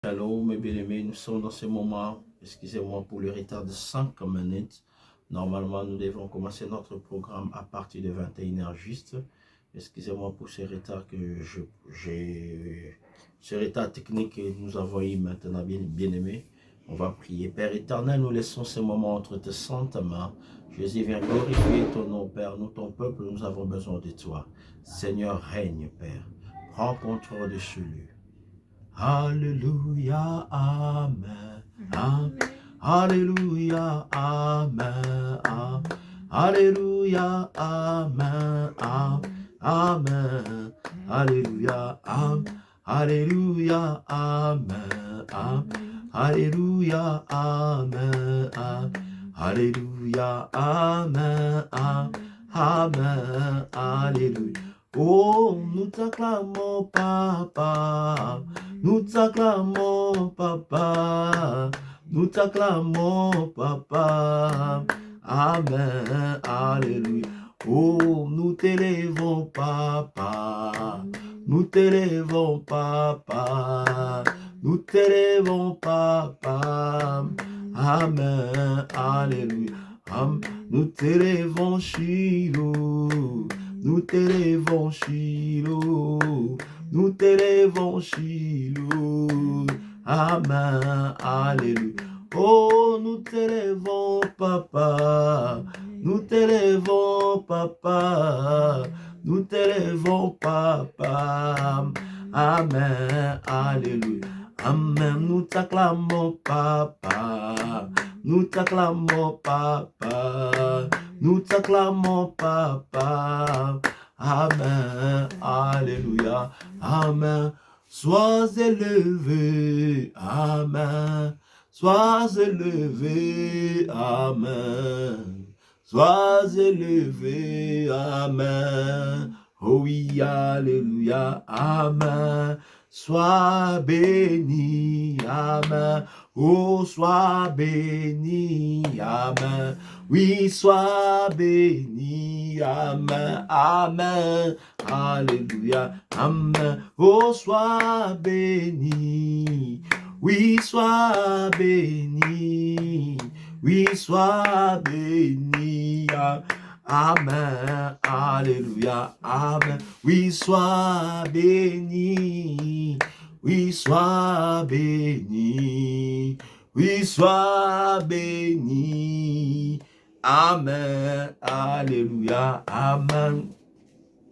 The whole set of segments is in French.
Shalom, mes bien-aimés, nous sommes dans ce moment, excusez-moi pour le retard de 5 minutes. Normalement, nous devons commencer notre programme à partir de 21h juste. Excusez-moi pour ce retard ce retard technique que nous avons eu maintenant, bien-aimés. On va prier. Père éternel, nous laissons ce moment entre tes saintes mains. Jésus, viens glorifier ton nom, Père. Nous, ton peuple, nous avons besoin de toi. Seigneur, règne, Père. Prends contrôle dessus lui. Alléluia, Amen. Amen. Alléluia, Amen. Amen. Alléluia, Amen. Amen. Alléluia, Amen. Alléluia, Amen. Amen. Alléluia, Amen. Alléluia, Amen. Amen. Alléluia. Oh, nous t'acclamons, Papa. Nous t'acclamons, Papa. Nous t'acclamons, Papa. Amen. Alléluia. Oh, nous t'élèvons, Papa. Nous t'élèvons, Papa. Nous t'élèvons, Papa. Amen. Alléluia. Nous t'élèvons, Shiloh. Nous t'élèvons, Shiloh. Nous t'élèvons, Shiloh. Amen. Alléluia. Oh, nous t'élèvons, Papa. Nous t'élèvons, Papa. Nous t'élèvons, Papa. Amen. Alléluia. Amen. Nous t'acclamons, Papa. Nous t'acclamons, Papa. Nous t'acclamons, Papa. Amen. Alléluia. Amen. Sois élevé. Amen. Sois élevé. Amen. Sois élevé. Amen. Oh oui, alléluia. Amen. Sois béni. Amen. Oh, sois béni. Amen. Oui, sois béni. Amen. Amen. Alléluia. Amen. Oh, sois béni. Oui, sois béni. Oui, sois béni. Amen. Alléluia. Amen. Oui, sois béni. Oui, sois béni. Oui, sois béni. Amen. Alléluia. Amen.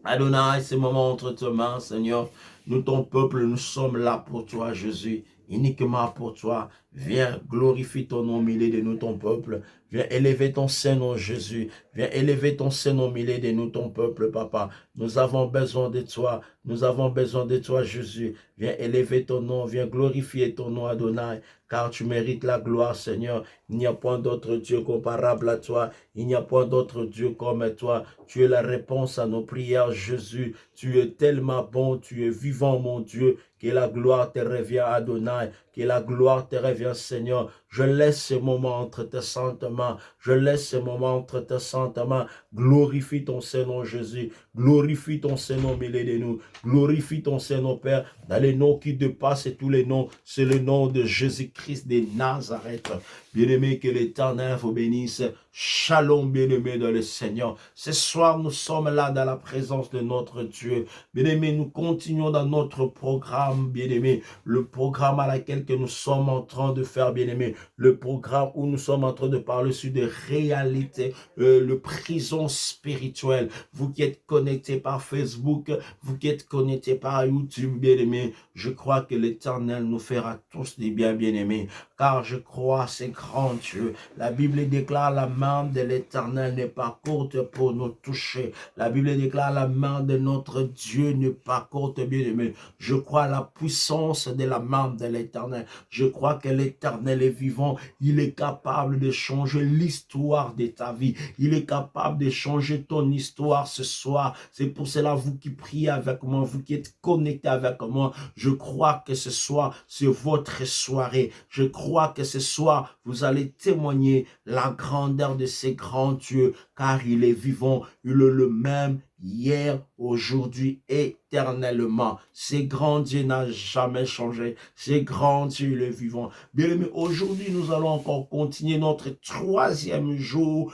Adonai, ce moment entre tes mains, Seigneur. Nous, ton peuple, nous sommes là pour toi, Jésus. Uniquement pour toi. Viens, glorifie ton nom au milieu de nous, ton peuple. Viens élever ton Saint-Nom, Jésus. Viens élever ton Saint-Nom au milieu de nous, ton peuple, Papa. Nous avons besoin de toi. Nous avons besoin de toi, Jésus. Viens élever ton nom. Viens glorifier ton nom, Adonai. Car tu mérites la gloire, Seigneur. Il n'y a point d'autre Dieu comparable à toi. Il n'y a point d'autre Dieu comme toi. Tu es la réponse à nos prières, Jésus. Tu es tellement bon. Tu es vivant, mon Dieu. Que la gloire te revient, Adonai. Que la gloire te revient, Seigneur. Je laisse ce moment entre tes saintes mains. Je laisse ce moment entre tes saintes mains. Glorifie ton Saint-Nom, Jésus. Glorifie ton Saint-Nom au milieu de nous. Glorifie ton Saint-Nom, Père. Dans les noms qui dépassent tous les noms, c'est le nom de Jésus-Christ de Nazareth. Bien-aimé, que l'Éternel vous bénisse. Shalom, bien-aimé dans le Seigneur. Ce soir, nous sommes là dans la présence de notre Dieu. Bien-aimé, nous continuons dans notre programme, bien-aimé. Le programme à laquelle que nous sommes en train de faire, bien-aimé. Le programme où nous sommes en train de parler sur des réalités, le prison spirituel. Vous qui êtes connectés par Facebook, vous qui êtes connectés par YouTube, bien-aimé, je crois que l'Éternel nous fera tous des biens, bien-aimés. Car je crois à ces grands dieux. La Bible déclare la main de l'Éternel n'est pas courte pour nous toucher. La Bible déclare la main de notre Dieu n'est pas courte, bien-aimé. Je crois à la puissance de la main de l'Éternel. Je crois que l'Éternel est vivant. Il est capable de changer l'histoire de ta vie. Il est capable de changer ton histoire ce soir. C'est pour cela, vous qui priez avec moi, vous qui êtes connectés avec moi, je crois que ce soir, c'est votre soirée. Je crois que ce soir, vous allez témoigner la grandeur de ces grands dieux, car il est vivant, il est le même hier, aujourd'hui, éternellement. C'est grand Dieu n'a jamais changé. C'est grand Dieu le vivant. Bien-aimés, aujourd'hui, nous allons encore continuer notre troisième jour,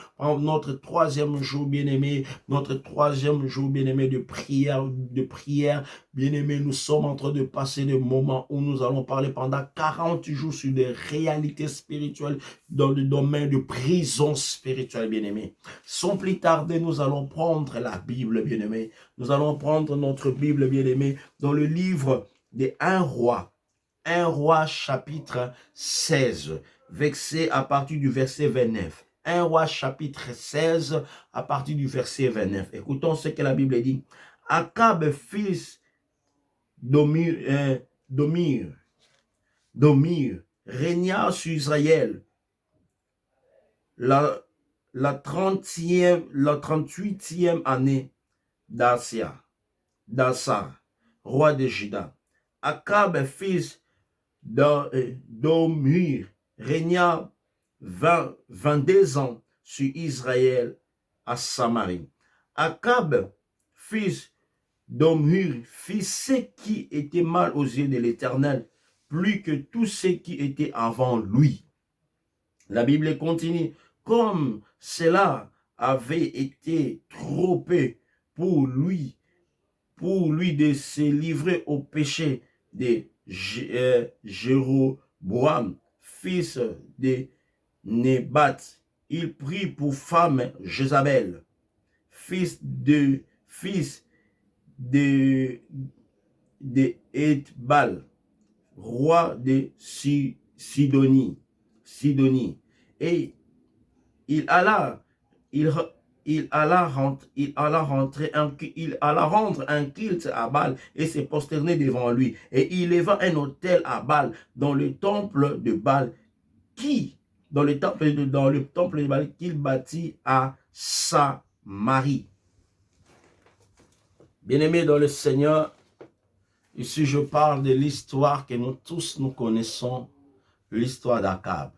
bien-aimé, notre troisième jour, bien-aimé, de prière, Bien-aimés, nous sommes en train de passer des moments où nous allons parler pendant 40 jours sur des réalités spirituelles dans le domaine de prison spirituelle, bien-aimés. Sans plus tarder, nous allons prendre la Bible, bien-aimés. Nous allons prendre notre Bible, bien-aimés, dans le livre des 1 roi. 1 roi chapitre 16, à partir du verset 29. 1 roi chapitre 16 à partir du verset 29. Écoutons ce que la Bible dit. Akab, fils d'Omir, régna sur Israël la 38e année d'Asa, roi de Juda. Akab, fils d'Omir, régna 22 ans sur Israël à Samarie. Akab, fils d'Omir, fit ce qui était mal aux yeux de l'Éternel, plus que tout ce qui était avant lui. La Bible continue, comme cela avait été trop peu pour lui de se livrer au péché de Jéroboam, fils de Nébat. Il prit pour femme Jézabel, fils de Etbal, roi de Sidonie. Et il alla rendre un culte à Baal et se prosterner devant lui. Et il éleva un autel à Baal dans le temple de Baal dans le temple de Baal qu'il bâtit à Samarie. Bien-aimés dans le Seigneur, ici je parle de l'histoire que nous tous nous connaissons, l'histoire d'Akab.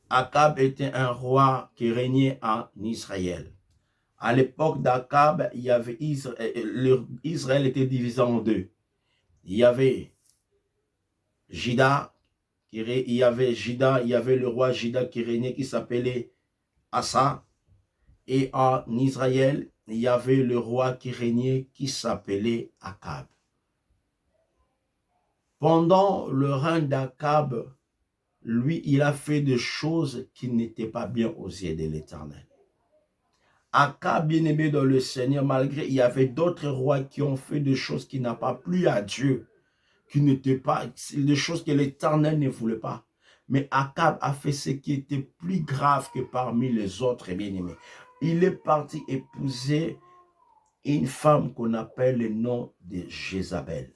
Akab était un roi qui régnait en Israël. À l'époque d'Akab, Israël était divisé en deux. Il y avait Juda, il y avait le roi Juda qui régnait, qui s'appelait Asa. Et en Israël, il y avait le roi qui régnait, qui s'appelait Akab. Pendant le règne d'Akab, lui, il a fait des choses qui n'étaient pas bien aux yeux de l'Éternel. Akab, bien-aimé dans le Seigneur, malgré, il y avait d'autres rois qui ont fait des choses qui n'ont pas plu à Dieu, qui n'étaient pas, des choses que l'Éternel ne voulait pas. Mais Akab a fait ce qui était plus grave que parmi les autres bien-aimés. Il est parti épouser une femme qu'on appelle le nom de Jézabel.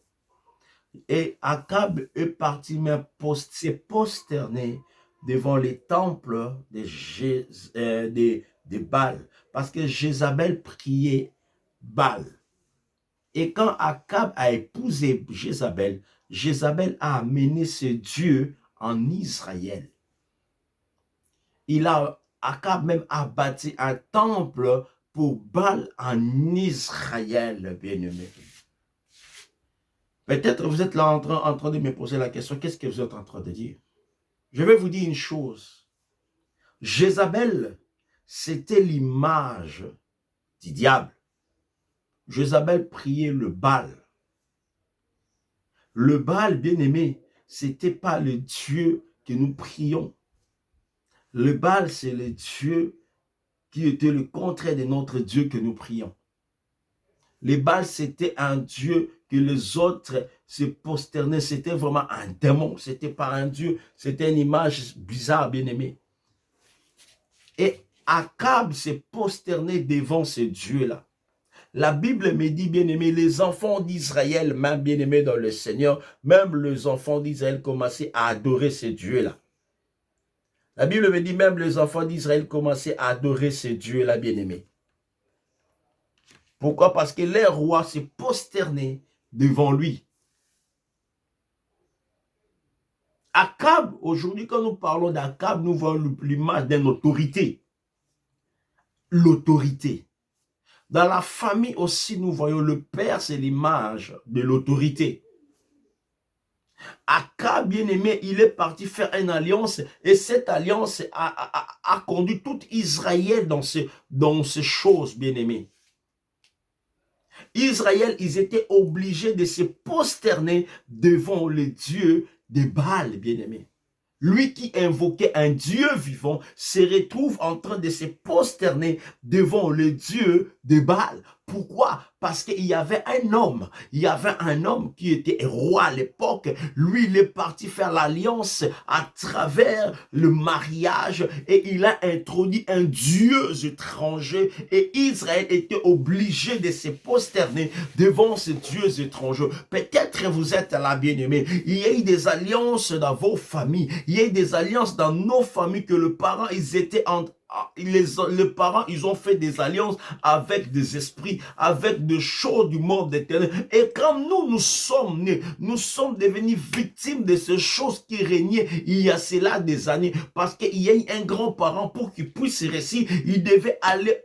Et Akab est parti même s'est prosterné devant les temples de Baal, parce que Jézabel priait Baal. Et quand Akab a épousé Jézabel, Jézabel a amené ce Dieu en Israël. Akab même a bâti un temple pour Baal en Israël, bien-aimé. Peut-être vous êtes là en train de me poser la question, qu'est-ce que vous êtes en train de dire? Je vais vous dire une chose. Jézabel, c'était l'image du diable. Jézabel priait le Baal. Le Baal, bien-aimé, ce n'était pas le Dieu que nous prions. Le Baal, c'est le Dieu qui était le contraire de notre Dieu que nous prions. Le Baal, c'était un Dieu que les autres se prosternaient. C'était vraiment un démon. Ce n'était pas un Dieu. C'était une image bizarre, bien-aimé. Et Akab s'est prosterné devant ce Dieu-là. La Bible me dit, bien-aimé, les enfants d'Israël, même bien-aimés dans le Seigneur, même les enfants d'Israël commençaient à adorer ce Dieu-là. La Bible me dit, même les enfants d'Israël commençaient à adorer ce Dieu-là, bien-aimé. Pourquoi? Parce que les rois s'est prosterné devant lui. Akab, aujourd'hui, quand nous parlons d'Akab, nous voyons l'image d'une autorité. L'autorité. Dans la famille aussi, nous voyons le père, c'est l'image de l'autorité. Akab, bien-aimé, il est parti faire une alliance et cette alliance a conduit tout Israël dans ces choses, bien-aimé. Israël, ils étaient obligés de se prosterner devant le Dieu de Baal, bien-aimé. Lui qui invoquait un Dieu vivant se retrouve en train de se prosterner devant le Dieu de Baal. Pourquoi? Parce qu'il y avait un homme qui était roi à l'époque. Lui, il est parti faire l'alliance à travers le mariage et il a introduit un dieu étranger et Israël était obligé de se prosterner devant ce dieu étranger. Peut-être vous êtes là, bien-aimés. Il y a eu des alliances dans vos familles. Il y a eu des alliances dans nos familles que les parents, ils étaient les parents, ils ont fait des alliances avec des esprits, avec des choses du monde éternel. Et quand nous sommes nés, nous sommes devenus victimes de ces choses qui régnaient il y a cela des années. Parce qu'il y a eu un grand-parent pour qu'il puisse réussir, il devait aller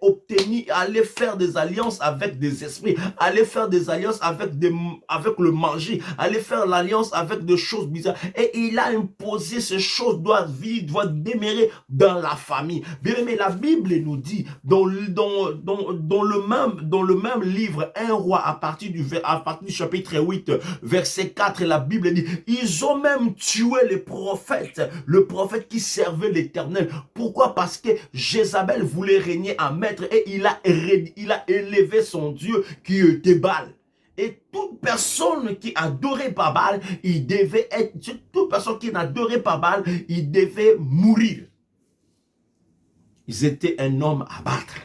aller faire des alliances avec des esprits, aller faire des alliances avec le manger, aller faire l'alliance avec des choses bizarres. Et il a imposé ces choses doivent demeurer dans la famille. Mais la Bible nous dit dans le même livre 1 roi à partir du chapitre 8 verset 4, la Bible dit ils ont même tué le prophète qui servait l'Éternel. Pourquoi? Parce que Jézabel voulait régner en maître et il a élevé son Dieu qui était Baal. Et toute personne qui adorait pas Baal, toute personne qui n'adorait pas Baal, il devait mourir. Ils étaient un homme à battre.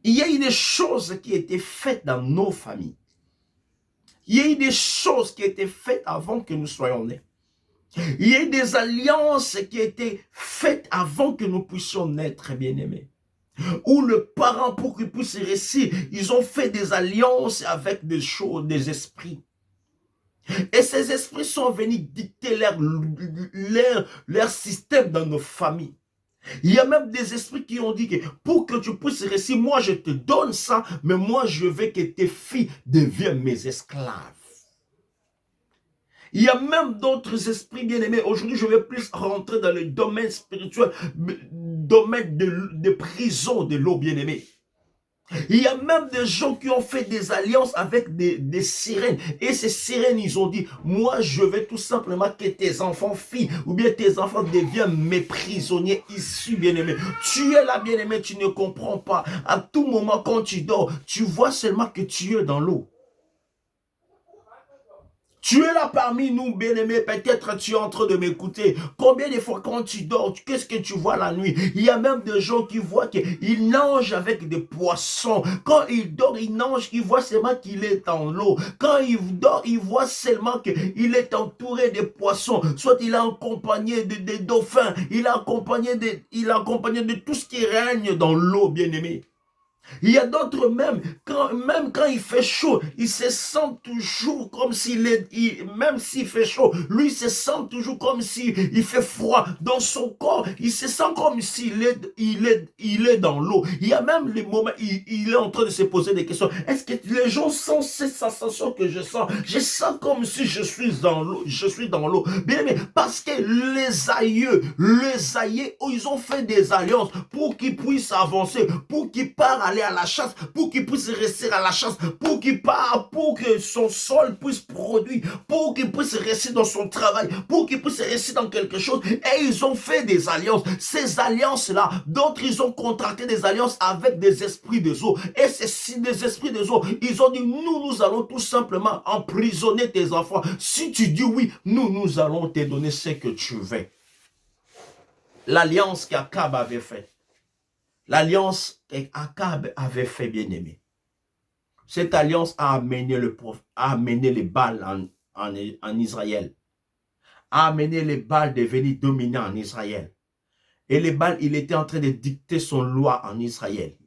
Il y a eu des choses qui étaient faites dans nos familles. Il y a eu des choses qui étaient faites avant que nous soyons nés. Il y a eu des alliances qui étaient faites avant que nous puissions naître, bien-aimés. Où le parent, pour qu'il puisse réussir, ils ont fait des alliances avec des choses, des esprits. Et ces esprits sont venus dicter leur système dans nos familles. Il y a même des esprits qui ont dit que pour que tu puisses réussir, moi je te donne ça, mais moi je veux que tes filles deviennent mes esclaves. Il y a même d'autres esprits bien-aimés. Aujourd'hui, je vais plus rentrer dans le domaine spirituel, domaine de prison de l'eau bien-aimée. Il y a même des gens qui ont fait des alliances avec des sirènes. Et ces sirènes, ils ont dit, moi, je veux tout simplement que tes enfants filles ou bien tes enfants deviennent mes prisonniers issus, bien-aimés. Tu es là, bien-aimé, tu ne comprends pas. À tout moment, quand tu dors, tu vois seulement que tu es dans l'eau. Tu es là parmi nous, bien-aimés, peut-être tu es en train de m'écouter. Combien de fois quand tu dors, qu'est-ce que tu vois la nuit? Il y a même des gens qui voient qu'il nage avec des poissons. Quand il dort, il nage, il voit seulement qu'il est dans l'eau. Quand il dort, il voit seulement qu'il est entouré de poissons. Soit il est accompagné de dauphins, il est accompagné de tout ce qui règne dans l'eau, bien-aimé. Il y a d'autres même quand il fait chaud, il se sent toujours comme même s'il fait chaud, lui il se sent toujours comme s'il fait froid. Dans son corps, il se sent comme s'il est dans l'eau. Il y a même les moments, il est en train de se poser des questions. Est-ce que les gens sentent cette sensation que je sens? Je sens comme si je suis dans l'eau. Bien, mais parce que les aïeux, ils ont fait des alliances pour qu'ils puissent avancer, pour qu'ils partent aller à la chasse, pour qu'il puisse rester à la chasse, pour que son sol puisse produire, pour qu'il puisse rester dans son travail, pour qu'il puisse rester dans quelque chose. Et ils ont fait des alliances. Ces alliances-là, d'autres, ils ont contracté des alliances avec des esprits des eaux. Et des esprits des eaux, ils ont dit, nous allons tout simplement emprisonner tes enfants. Si tu dis oui, nous allons te donner ce que tu veux. L'alliance qu'Akab avait faite. L'alliance qu'Akab avait fait, bien-aimé. Cette alliance a amené les Baals en Israël. A amené les Baals devenir dominants en Israël. Et les Baals, il était en train de dicter son loi en Israël.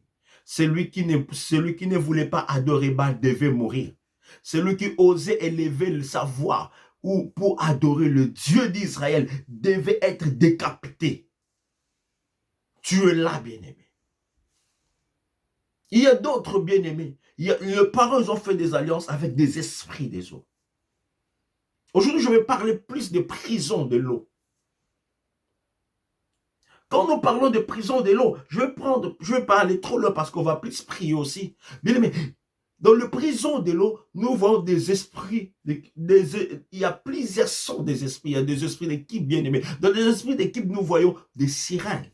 Celui qui ne voulait pas adorer Baal devait mourir. Celui qui osait élever sa voix pour adorer le Dieu d'Israël devait être décapité. Tu es là, bien-aimé. Il y a d'autres bien-aimés. Les parents, ils ont fait des alliances avec des esprits des eaux. Aujourd'hui, je vais parler plus de prison de l'eau. Quand nous parlons de prison de l'eau, je vais pas aller trop loin parce qu'on va plus prier aussi. Bien-aimés, dans le prison de l'eau, nous voyons des esprits, il y a plusieurs sortes des esprits. Il y a des esprits d'équipe, bien-aimés. Dans les esprits d'équipe, nous voyons des sirènes.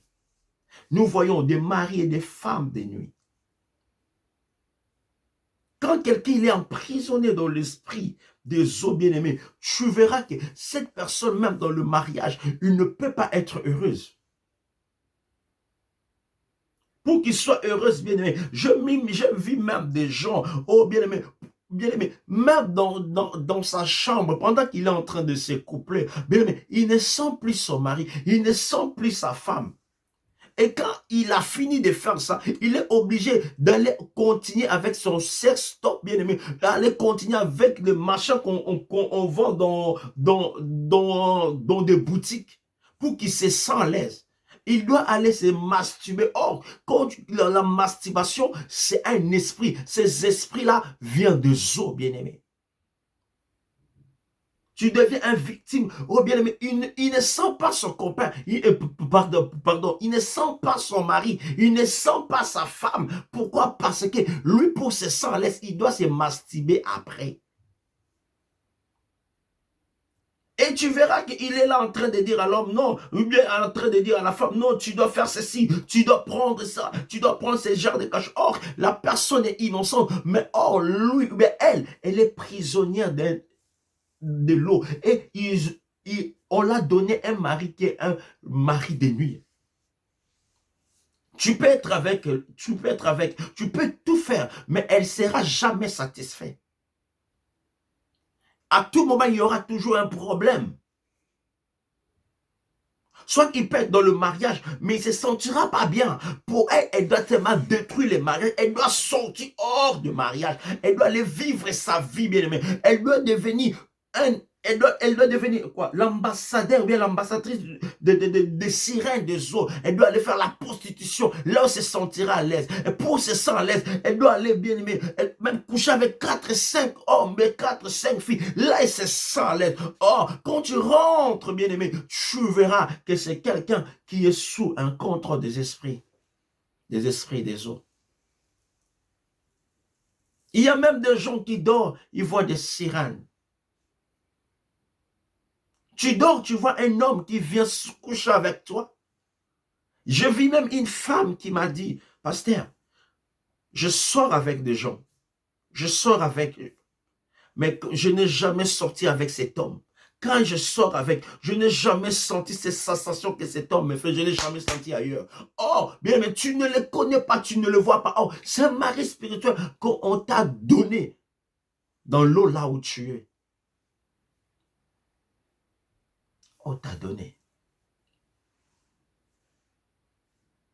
Nous voyons des maris et des femmes de nuit. Quand quelqu'un est emprisonné dans l'esprit des eaux, bien-aimés, tu verras que cette personne, même dans le mariage, il ne peut pas être heureuse. Pour qu'il soit heureuse, bien-aimé, je vis même des gens, oh bien-aimé, même dans sa chambre, pendant qu'il est en train de se coupler, bien aimé, il ne sent plus son mari, il ne sent plus sa femme. Et quand il a fini de faire ça, il est obligé d'aller continuer avec son sex top, bien aimé, d'aller continuer avec le machin qu'on vend dans des boutiques pour qu'il se sente à l'aise. Il doit aller se masturber. Or, quand la masturbation, c'est un esprit. Ces esprits-là viennent de Zo, bien aimé. Tu deviens une victime. Oh bien aimé, il ne sent pas son copain. Pardon, il ne sent pas son mari. Il ne sent pas sa femme. Pourquoi? Parce que lui, pour se sentir à l'aise, il doit se masturber après. Et tu verras qu'il est là en train de dire à l'homme, non, ou bien en train de dire à la femme, non, tu dois faire ceci, tu dois prendre ça, tu dois prendre ce genre de cache. Or, la personne est innocente, mais or, lui, mais elle est prisonnière de l'eau. Et on l'a donné un mari qui est un mari de nuit. Tu peux être avec elle, tu peux tout faire, mais elle ne sera jamais satisfaite. À tout moment, il y aura toujours un problème. Soit il peut être dans le mariage, mais il ne se sentira pas bien. Pour elle, elle doit tellement détruire le mariage. Elle doit sortir hors du mariage. Elle doit aller vivre sa vie, bien aimée. Elle doit devenir elle doit devenir quoi? L'ambassadeur ou bien l'ambassadrice des sirènes des eaux. Elle doit aller faire la prostitution. Là, on se sentira à l'aise. Et pour se sentir à l'aise, elle doit aller bien aimer. Même coucher avec 4, 5 hommes, mais 4, 5 filles. Là, elle se sent à l'aise. Oh, quand tu rentres, bien aimé, tu verras que c'est quelqu'un qui est sous un contrôle des esprits des eaux. Il y a même des gens qui dorment, ils voient des sirènes. Tu dors, tu vois un homme qui vient se coucher avec toi. Je vis même une femme qui m'a dit, pasteur, je sors avec des gens. Je sors avec eux. Mais je n'ai jamais sorti avec cet homme. Quand je sors avec, je n'ai jamais senti cette sensation que cet homme me fait. Je n'ai jamais senti ailleurs. Oh, bien, mais tu ne le connais pas, tu ne le vois pas. Oh, c'est un mari spirituel qu'on t'a donné dans l'eau là où tu es. On t'a donné.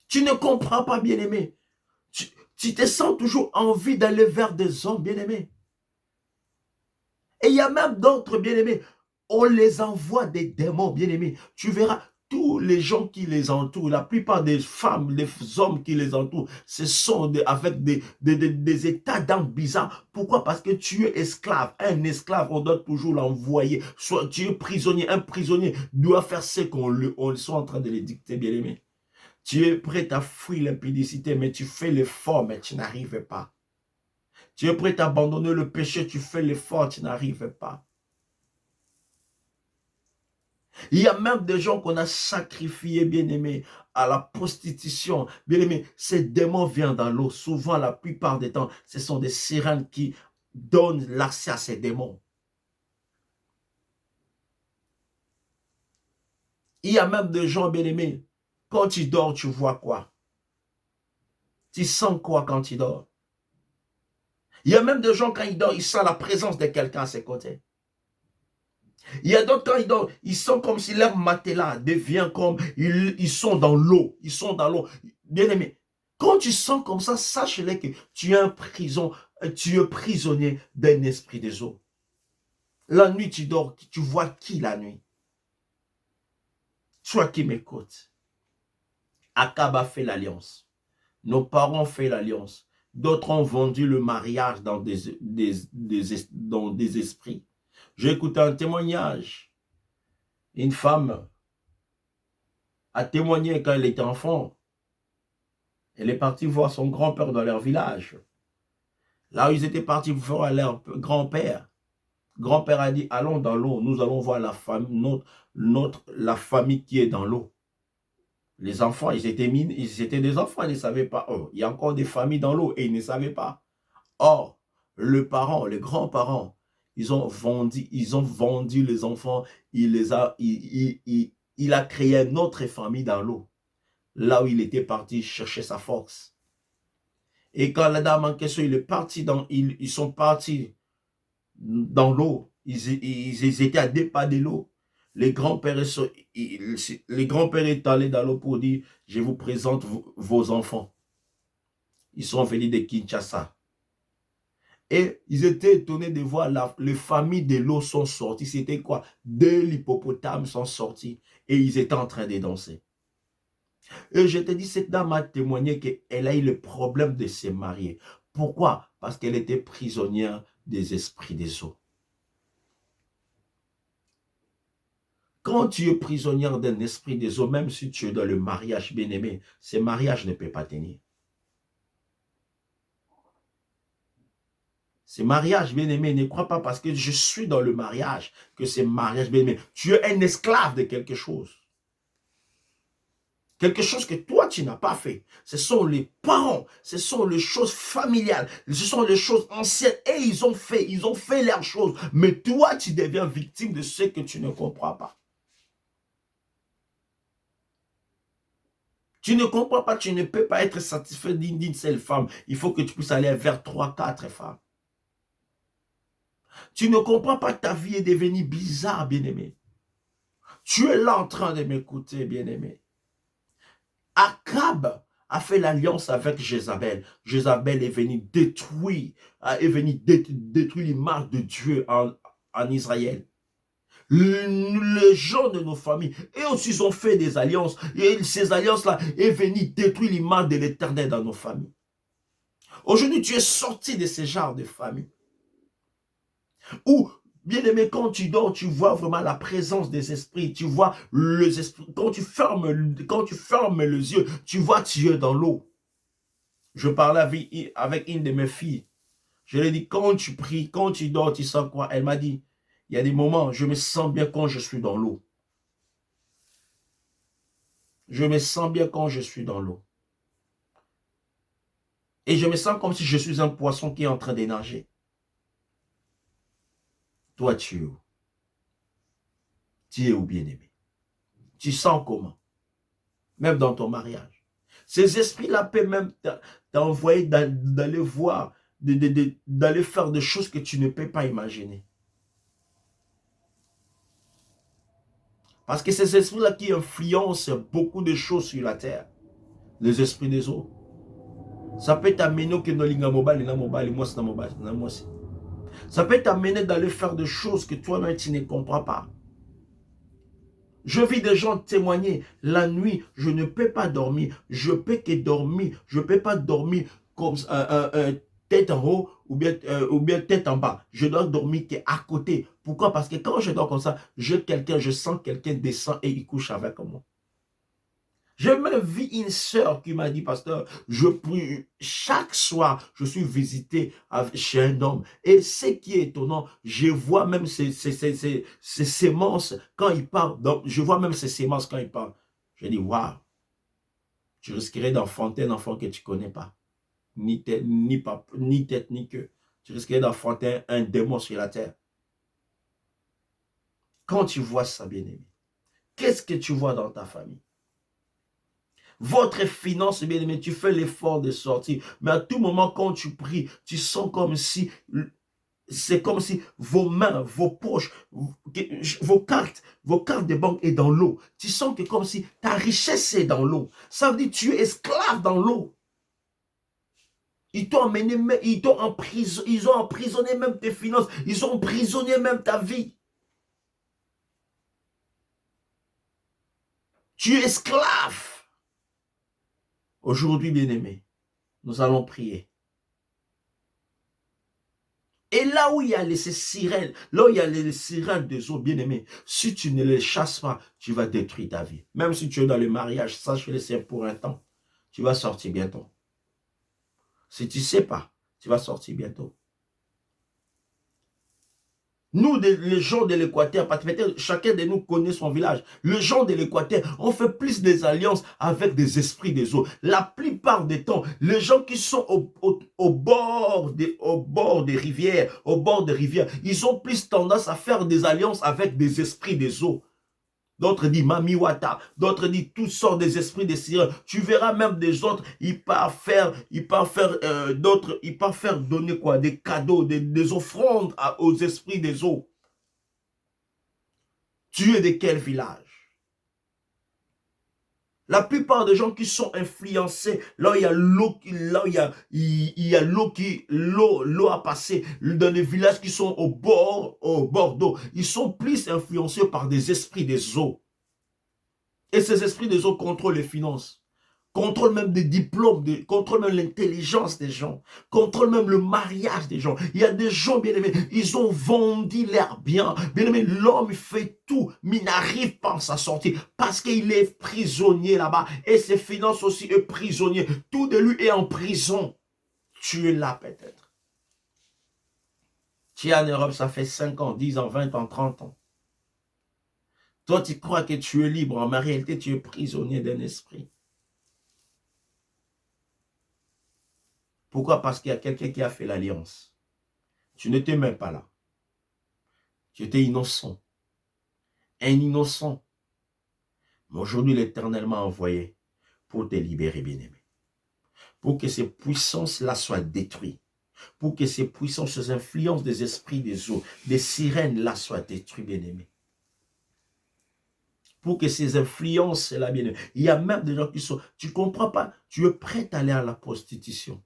Tu ne comprends pas, bien-aimé. Tu te sens toujours envie d'aller vers des hommes, bien-aimés. Et il y a même d'autres, bien-aimés. On les envoie des démons, bien-aimés. Tu verras tous les gens qui les entourent, la plupart des femmes, des hommes qui les entourent, ce sont avec des états d'âme bizarres. Pourquoi? Parce que tu es esclave. Un esclave, on doit toujours l'envoyer. Soit tu es prisonnier, un prisonnier doit faire ce qu'on soit en train de les dicter, bien-aimés. Tu es prêt à fuir l'impudicité, mais tu fais l'effort, mais tu n'arrives pas. Tu es prêt à abandonner le péché, tu fais l'effort, tu n'arrives pas. Il y a même des gens qu'on a sacrifiés, bien-aimés, à la prostitution. Bien-aimés, ces démons viennent dans l'eau. Souvent, la plupart des temps, ce sont des sirènes qui donnent l'accès à ces démons. Il y a même des gens, bien-aimés, quand tu dors, tu vois quoi? Tu sens quoi quand tu dors? Il y a même des gens, quand ils dorment, ils sentent la présence de quelqu'un à ses côtés. Il y a d'autres, quand ils dorment, ils sont comme si leur matelas devient comme, ils sont dans l'eau. Ils sont dans l'eau. Bien aimé, quand tu sens comme ça, sache-le que tu es tu es prisonnier d'un esprit des eaux. La nuit, tu dors, tu vois qui la nuit? Toi qui m'écoutes. Akab a fait l'alliance. Nos parents ont fait l'alliance. D'autres ont vendu le mariage dans dans des esprits. J'ai écouté un témoignage. Une femme a témoigné quand elle était enfant. Elle est partie voir son grand-père dans leur village. Là où ils étaient partis voir leur grand-père. Grand-père a dit, allons dans l'eau, nous allons voir la famille, la famille qui est dans l'eau. Les enfants, ils étaient des enfants, ils ne savaient pas. Oh, il y a encore des familles dans l'eau et ils ne savaient pas. Or, le parent, les grands-parents, ils ont vendu les enfants, il a créé une autre famille dans l'eau, là où il était parti chercher sa force. Et quand la dame en question, ils sont partis dans l'eau, ils étaient à 2 pas de l'eau. Les grands-pères est allé dans l'eau pour dire, je vous présente vos enfants. Ils sont venus de Kinshasa. Et ils étaient étonnés de voir les familles de l'eau sont sorties. C'était quoi? 2 hippopotames sont sortis et ils étaient en train de danser. Et je te dis, cette dame a témoigné qu'elle a eu le problème de se marier. Pourquoi? Parce qu'elle était prisonnière des esprits des eaux. Quand tu es prisonnière d'un esprit des eaux, même si tu es dans le mariage bien-aimé, ce mariage ne peut pas tenir. Ce mariage bien-aimé, ne crois pas parce que je suis dans le mariage que c'est mariage bien-aimé. Tu es un esclave de quelque chose. Quelque chose que toi, tu n'as pas fait. Ce sont les parents, ce sont les choses familiales, ce sont les choses anciennes. Et ils ont fait leurs choses. Mais toi, tu deviens victime de ce que tu ne comprends pas. Tu ne comprends pas, tu ne peux pas être satisfait d'une seule femme. Il faut que tu puisses aller vers 3, 4 femmes. Tu ne comprends pas que ta vie est devenue bizarre, bien-aimé. Tu es là en train de m'écouter, bien-aimé. Akab a fait l'alliance avec Jézabel. Jézabel est venue détruire, l'image de Dieu en Israël. Les gens de nos familles, et aussi ils ont fait des alliances, et ces alliances-là est venue détruire l'image de l'Éternel dans nos familles. Aujourd'hui, tu es sorti de ce genre de famille. Où, bien aimé, quand tu dors, tu vois vraiment la présence des esprits, tu vois les esprits, quand tu fermes les yeux, tu vois tu es dans l'eau. Je parlais avec une de mes filles, je lui ai dit, quand tu pries, quand tu dors, tu sens quoi? Elle m'a dit, il y a des moments, je me sens bien quand je suis dans l'eau. Je me sens bien quand je suis dans l'eau. Et je me sens comme si je suis un poisson qui est en train de nager. Toi, tu es où? Tu es où, bien-aimé? Tu sens comment? Même dans ton mariage. Ces esprits-là peuvent même t'envoyer d'aller voir, d'aller faire des choses que tu ne peux pas imaginer. Parce que ces esprits-là qui influencent beaucoup de choses sur la terre. Les esprits des eaux. Ça peut t'amener que ça peut t'amener d'aller faire des choses que toi-même tu ne comprends pas. Je vis des gens témoigner, la nuit, je ne peux pas dormir, je peux que dormir, je ne peux pas dormir comme tête en haut ou bien tête en bas. Je dois dormir qu'à côté. Pourquoi? Parce que quand je dors comme ça, je sens quelqu'un descend et il couche avec moi. J'ai même vu une sœur qui m'a dit, pasteur, je prie chaque soir, je suis visité chez un homme. Et ce qui est étonnant, je vois même ces sémences quand il parle. Donc, je vois même ces sémences quand il parle. Je dis, waouh, tu risquerais d'enfanter un enfant que tu ne connais pas. Ni tête, ni queue. Tu risquerais d'enfanter un démon sur la terre. Quand tu vois ça, bien-aimé, qu'est-ce que tu vois dans ta famille? Votre finance, bien aimé, tu fais l'effort de sortir. Mais à tout moment, quand tu pries, tu sens comme si, c'est comme si vos mains, vos poches, vos cartes de banque est dans l'eau. Tu sens que comme si ta richesse est dans l'eau. Ça veut dire que tu es esclave dans l'eau. Ils t'ont amené, ils ont emprisonné même tes finances. Ils ont emprisonné même ta vie. Tu es esclave. Aujourd'hui, bien-aimé, nous allons prier. Et là où il y a ces sirènes, là où il y a les sirènes des eaux, bien-aimés, si tu ne les chasses pas, tu vas détruire ta vie. Même si tu es dans le mariage, sache que c'est pour un temps. Tu vas sortir bientôt. Si tu ne sais pas, tu vas sortir bientôt. Nous, les gens de l'Équateur, parce que chacun de nous connaît son village. Les gens de l'Équateur, on fait plus des alliances avec des esprits des eaux. La plupart des temps, les gens qui sont au bord des rivières, ils ont plus tendance à faire des alliances avec des esprits des eaux. D'autres disent Mamiwata, d'autres disent toutes sortes des esprits des sirènes. Tu verras même des autres, ils partent faire donner quoi, des cadeaux, des offrandes aux esprits des eaux. Tu es de quel village? La plupart des gens qui sont influencés, là où il y a l'eau, l'eau a passé dans les villages qui sont au bord d'eau, ils sont plus influencés par des esprits des eaux. Et ces esprits des eaux contrôlent les finances, contrôlent même des diplômes, contrôlent même l'intelligence des gens, contrôlent même le mariage des gens. Il y a des gens, bien aimés, ils ont vendu l'air bien. Bien aimé, l'homme fait tout, mais il n'arrive pas à s'en sortir parce qu'il est prisonnier là-bas. Et ses finances aussi est prisonnier. Tout de lui est en prison. Tu es là peut-être. Tu es en Europe, ça fait 5 ans, 10 ans, 20 ans, 30 ans. Toi, tu crois que tu es libre. En réalité, tu es prisonnier d'un esprit. Pourquoi? Parce qu'il y a quelqu'un qui a fait l'alliance. Tu n'étais même pas là. Tu étais innocent. Un innocent. Mais aujourd'hui, l'Éternel m'a envoyé pour te libérer, bien-aimé. Pour que ces puissances-là soient détruites. Pour que ces puissances, ces influences des esprits des eaux, des sirènes-là soient détruites, bien-aimé. Pour que ces influences-là, bien-aimé. Il y a même des gens qui sont... Tu ne comprends pas? Tu es prêt à aller à la prostitution.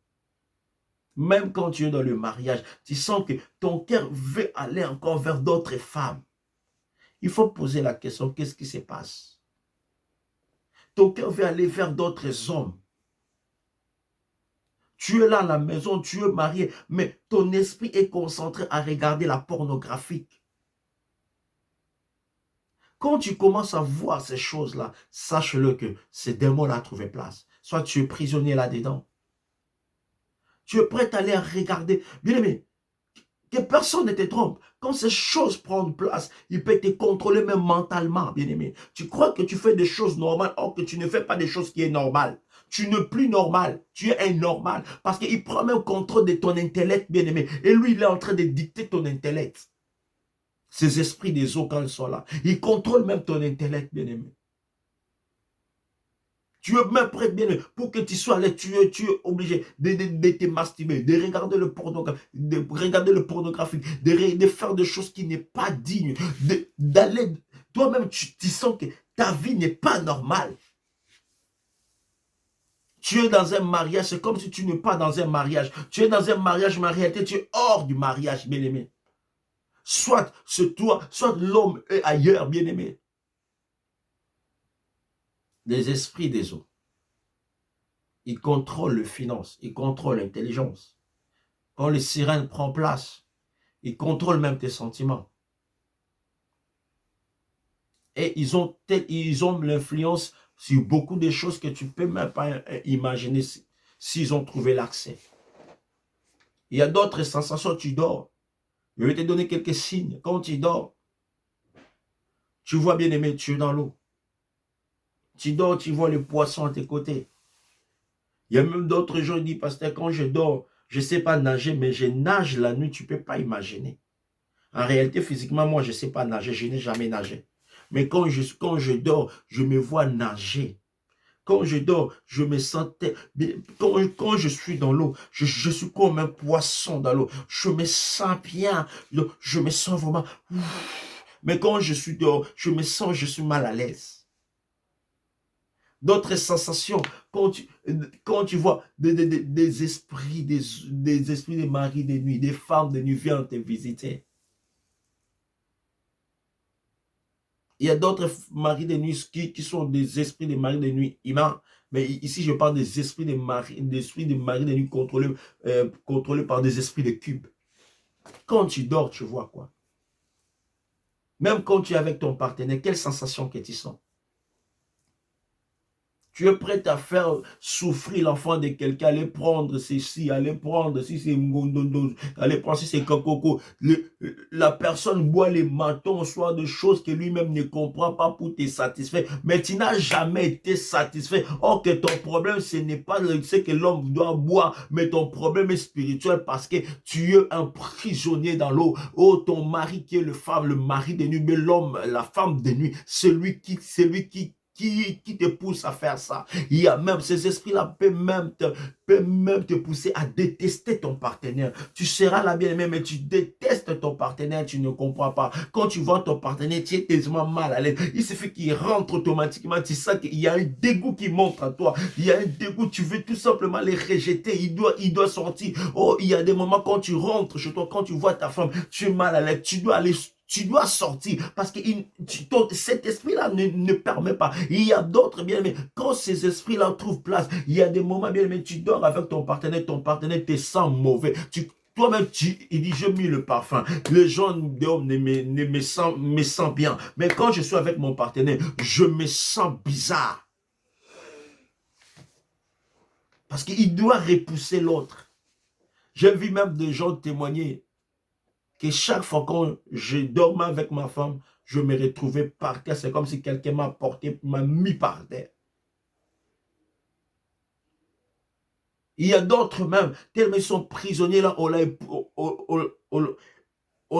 Même quand tu es dans le mariage, tu sens que ton cœur veut aller encore vers d'autres femmes. Il faut poser la question, qu'est-ce qui se passe? Ton cœur veut aller vers d'autres hommes. Tu es là à la maison, tu es marié, mais ton esprit est concentré à regarder la pornographie. Quand tu commences à voir ces choses-là, sache-le que ces démons-là trouvé place. Soit tu es prisonnier là-dedans. Tu es prêt à aller regarder. Bien aimé, que personne ne te trompe. Quand ces choses prennent place, il peut te contrôler même mentalement, bien aimé. Tu crois que tu fais des choses normales, or que tu ne fais pas des choses qui sont normales. Tu n'es plus normal, tu es anormal. Parce qu'il prend même contrôle de ton intellect, bien aimé. Et lui, il est en train de dicter ton intellect. Ces esprits des eaux, quand ils sont là, ils contrôlent même ton intellect, bien aimé. Tu es même prêt, bien aimé, pour que tu sois là, tu es obligé de te masturber, de regarder le pornographique, de faire des choses qui n'est pas digne, d'aller, toi-même, tu sens que ta vie n'est pas normale. Tu es dans un mariage, c'est comme si tu n'es pas dans un mariage. Tu es dans un mariage, mais en réalité, tu es hors du mariage, bien-aimé. Soit c'est toi, soit l'homme est ailleurs, bien-aimé. Les esprits des eaux. Ils contrôlent les finances, ils contrôlent l'intelligence. Quand les sirènes prennent place, ils contrôlent même tes sentiments. Et ils ont l'influence sur beaucoup de choses que tu ne peux même pas imaginer s'ils ont trouvé l'accès. Il y a d'autres sensations, tu dors. Je vais te donner quelques signes. Quand tu dors, tu vois, bien aimé, tu es dans l'eau. Tu dors, tu vois les poissons à tes côtés. Il y a même d'autres gens qui disent, pasteur, quand je dors, je ne sais pas nager, mais je nage la nuit, tu ne peux pas imaginer. En réalité, physiquement, moi, je ne sais pas nager, je n'ai jamais nagé. Mais quand je dors, je me vois nager. Quand je dors, je me sens... Quand je suis dans l'eau, je suis comme un poisson dans l'eau. Je me sens bien. Je me sens vraiment... Mais quand je suis dehors, je me sens, je suis mal à l'aise. D'autres sensations, quand tu vois des esprits, des esprits de maris de nuit, des femmes de nuit viennent te visiter. Il y a d'autres maris de nuit qui sont des esprits de maris de nuit humains. Mais ici, je parle des esprits de maris de nuit contrôlés par des esprits de cubes. Quand tu dors, tu vois quoi? Même quand tu es avec ton partenaire, quelle sensation que tu sens? Tu es prêt à faire souffrir l'enfant de quelqu'un, aller prendre ceci, aller prendre si c'est ngondondo, aller prendre si c'est coco. La personne boit les matons, soit de choses que lui-même ne comprend pas pour te satisfaire. Mais tu n'as jamais été satisfait. Or que ton problème, ce n'est pas ce que l'homme doit boire, mais ton problème est spirituel parce que tu es un prisonnier dans l'eau. Oh, ton mari qui est le mari de nuit, mais l'homme, la femme de nuit, celui qui te pousse à faire ça. Il y a même ces esprits-là peuvent même te pousser à détester ton partenaire. Tu seras la bien-aimée, mais tu détestes ton partenaire, tu ne comprends pas. Quand tu vois ton partenaire, tu es tellement mal à l'aise. Il suffit qu'il rentre automatiquement, tu sens qu'il y a un dégoût qui monte à toi. Il y a un dégoût, tu veux tout simplement les rejeter. Il doit sortir. Oh, il y a des moments quand tu rentres chez toi, quand tu vois ta femme, tu es mal à l'aise, tu dois sortir parce que cet esprit-là ne permet pas. Il y a d'autres bien aimés. Quand ces esprits-là trouvent place, il y a des moments bien aimés, tu dors avec ton partenaire te sent mauvais. Toi-même, il dit, je mis le parfum. Les gens dehors me sentent bien. Mais quand je suis avec mon partenaire, je me sens bizarre. Parce qu'il doit repousser l'autre. J'ai vu même des gens témoigner que chaque fois que je dormais avec ma femme, je me retrouvais par terre. C'est comme si quelqu'un m'a porté, m'a mis par terre. Il y a d'autres même, tellement ils sont prisonniers là, on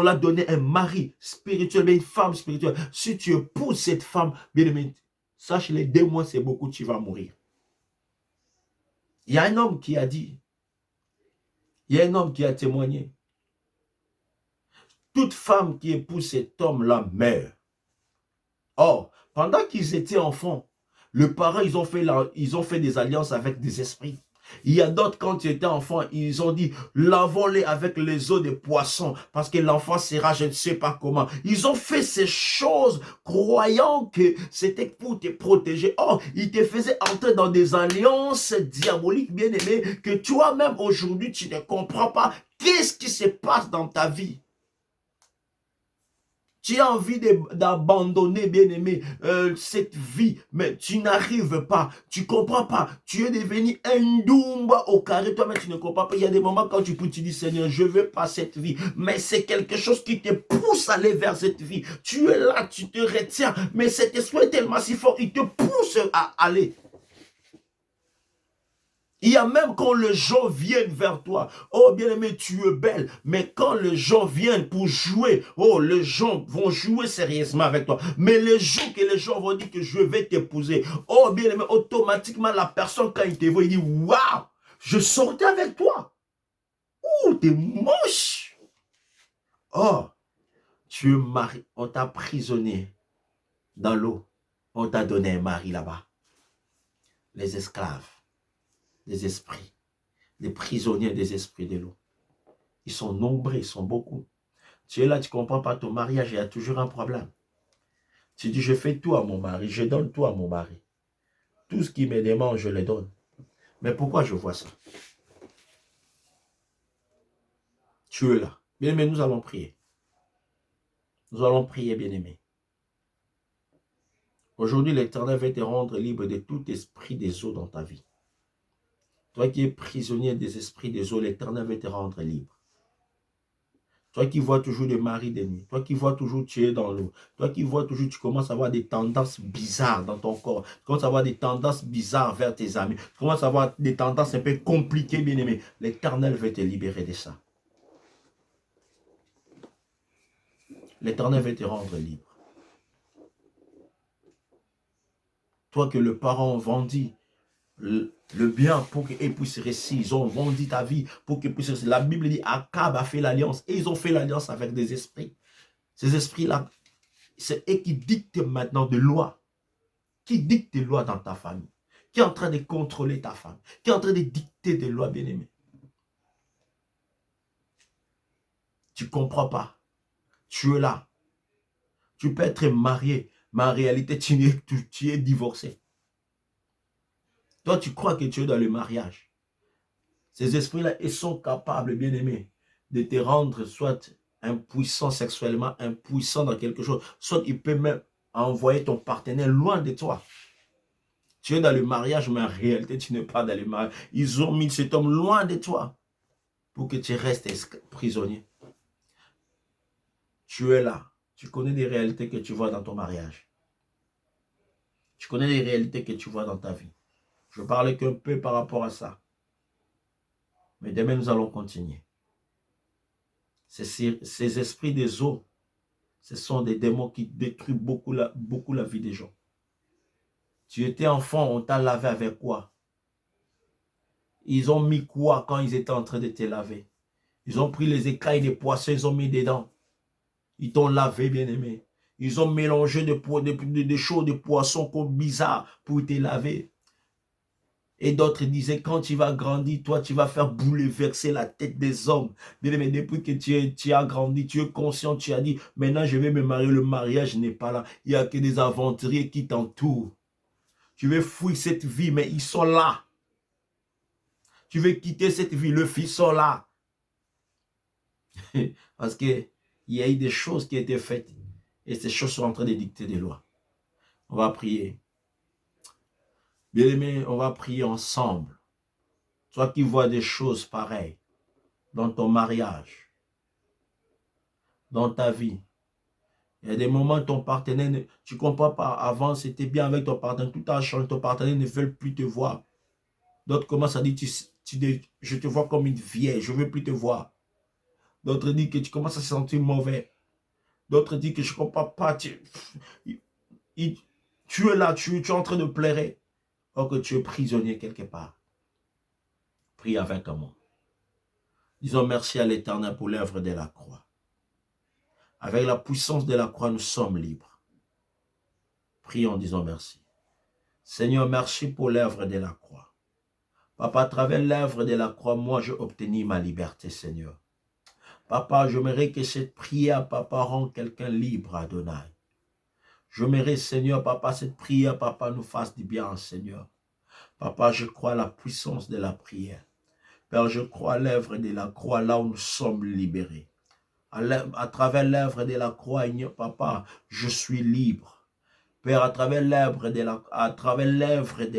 l'a donné un mari spirituel, mais une femme spirituelle. Si tu épouses cette femme, bien aimé, sache les 2 mois, c'est beaucoup, tu vas mourir. Il y a un homme qui a dit, il y a un homme qui a témoigné. Toute femme qui épouse cet homme-là meurt. Or, pendant qu'ils étaient enfants, les parents, ils ont fait des alliances avec des esprits. Il y a d'autres, quand ils étaient enfants, ils ont dit, lavons-les avec les os des poissons, parce que l'enfant sera, je ne sais pas comment. Ils ont fait ces choses, croyant que c'était pour te protéger. Or, ils te faisaient entrer dans des alliances diaboliques, bien aimés, que toi-même, aujourd'hui, tu ne comprends pas. Qu'est-ce qui se passe dans ta vie? Tu as envie d'abandonner, bien-aimé, cette vie, mais tu n'arrives pas, tu ne comprends pas. Tu es devenu un doumba au carré, toi-même tu ne comprends pas. Il y a des moments quand tu dis, Seigneur, je ne veux pas cette vie, mais c'est quelque chose qui te pousse à aller vers cette vie. Tu es là, tu te retiens, mais cet esprit est tellement si fort, il te pousse à aller. Il y a même quand les gens viennent vers toi, oh bien-aimé, tu es belle, mais quand les gens viennent pour jouer, oh, les gens vont jouer sérieusement avec toi. Mais le jour que les gens vont dire que je vais t'épouser, oh bien-aimé, automatiquement la personne quand il te voit, il dit, waouh, je sortais avec toi. Ouh, t'es moche. Oh, tu es marié, on t'a prisonnier dans l'eau, on t'a donné un mari là-bas. Les esclaves, les esprits. Les prisonniers des esprits de l'eau. Ils sont nombreux, ils sont beaucoup. Tu es là, tu ne comprends pas ton mariage, il y a toujours un problème. Tu dis, je fais tout à mon mari, je donne tout à mon mari. Tout ce qu'il me demande, je le donne. Mais pourquoi je vois ça? Tu es là. Bien-aimé, nous allons prier. Nous allons prier, bien-aimé. Aujourd'hui, l'Éternel va te rendre libre de tout esprit des eaux dans ta vie. Toi qui es prisonnier des esprits des eaux, l'Éternel va te rendre libre. Toi qui vois toujours des maris de nuit, toi qui vois toujours tu es dans l'eau, toi qui vois toujours tu commences à avoir des tendances bizarres dans ton corps, tu commences à avoir des tendances bizarres vers tes amis, tu commences à avoir des tendances un peu compliquées, bien aimé. L'Éternel veut te libérer de ça. L'Éternel veut te rendre libre. Toi que le parent vendit le bien pour qu'ils puissent réussir. Ils ont vendu ta vie pour qu'ils puissent réussir. La Bible dit Akab a fait l'alliance et ils ont fait l'alliance avec des esprits. Ces esprits-là, c'est eux qui dictent maintenant des lois. Qui dicte des lois dans ta famille. Qui est en train de contrôler ta femme. Qui est en train de dicter des lois, bien-aimées. Tu ne comprends pas. Tu es là. Tu peux être marié, mais en réalité, tu es divorcé. Toi, tu crois que tu es dans le mariage. Ces esprits-là, ils sont capables, bien-aimés, de te rendre soit impuissant sexuellement, impuissant dans quelque chose, soit il peut même envoyer ton partenaire loin de toi. Tu es dans le mariage, mais en réalité, tu n'es pas dans le mariage. Ils ont mis cet homme loin de toi pour que tu restes prisonnier. Tu es là. Tu connais des réalités que tu vois dans ton mariage. Tu connais des réalités que tu vois dans ta vie. Je parlais qu'un peu par rapport à ça. Mais demain, nous allons continuer. Ces esprits des eaux, ce sont des démons qui détruisent beaucoup la vie des gens. Tu étais enfant, on t'a lavé avec quoi? Ils ont mis quoi quand ils étaient en train de te laver? Ils ont pris les écailles des poissons, ils ont mis dedans. Ils t'ont lavé, bien-aimé. Ils ont mélangé des choses, des poissons comme bizarres pour te laver. Et d'autres disaient, quand tu vas grandir, toi, tu vas faire bouleverser la tête des hommes. Bien-aimé, depuis que tu as grandi, tu es conscient, tu as dit, maintenant je vais me marier, le mariage n'est pas là. Il n'y a que des aventuriers qui t'entourent. Tu veux fuir cette vie, mais ils sont là. Tu veux quitter cette vie, le fils sont là. Parce qu'il y a eu des choses qui étaient faites. Et ces choses sont en train de dicter des lois. On va prier. Bien-aimé, on va prier ensemble. Toi qui vois des choses pareilles dans ton mariage, dans ta vie. Il y a des moments, ton partenaire, tu ne comprends pas, avant c'était bien avec ton partenaire, tout a changé, ton partenaire ne veut plus te voir. D'autres commencent à dire, je te vois comme une vieille, je ne veux plus te voir. D'autres disent que tu commences à se sentir mauvais. D'autres disent que je ne comprends pas, tu es là, tu es en train de pleurer. Or que tu es prisonnier quelque part. Prie avec moi. Disons merci à l'Éternel pour l'œuvre de la croix. Avec la puissance de la croix, nous sommes libres. Prions en disant merci. Seigneur, merci pour l'œuvre de la croix. Papa, à travers l'œuvre de la croix, moi, j'ai obtenu ma liberté, Seigneur. Papa, j'aimerais que cette prière, Papa, rende quelqu'un libre, Adonai. J'aimerais, Seigneur, Papa, cette prière, Papa, nous fasse du bien, Seigneur. Papa, je crois à la puissance de la prière. Père, je crois à l'œuvre de la croix, là où nous sommes libérés. À travers l'œuvre de la croix, Papa, je suis libre. Père, à travers l'œuvre de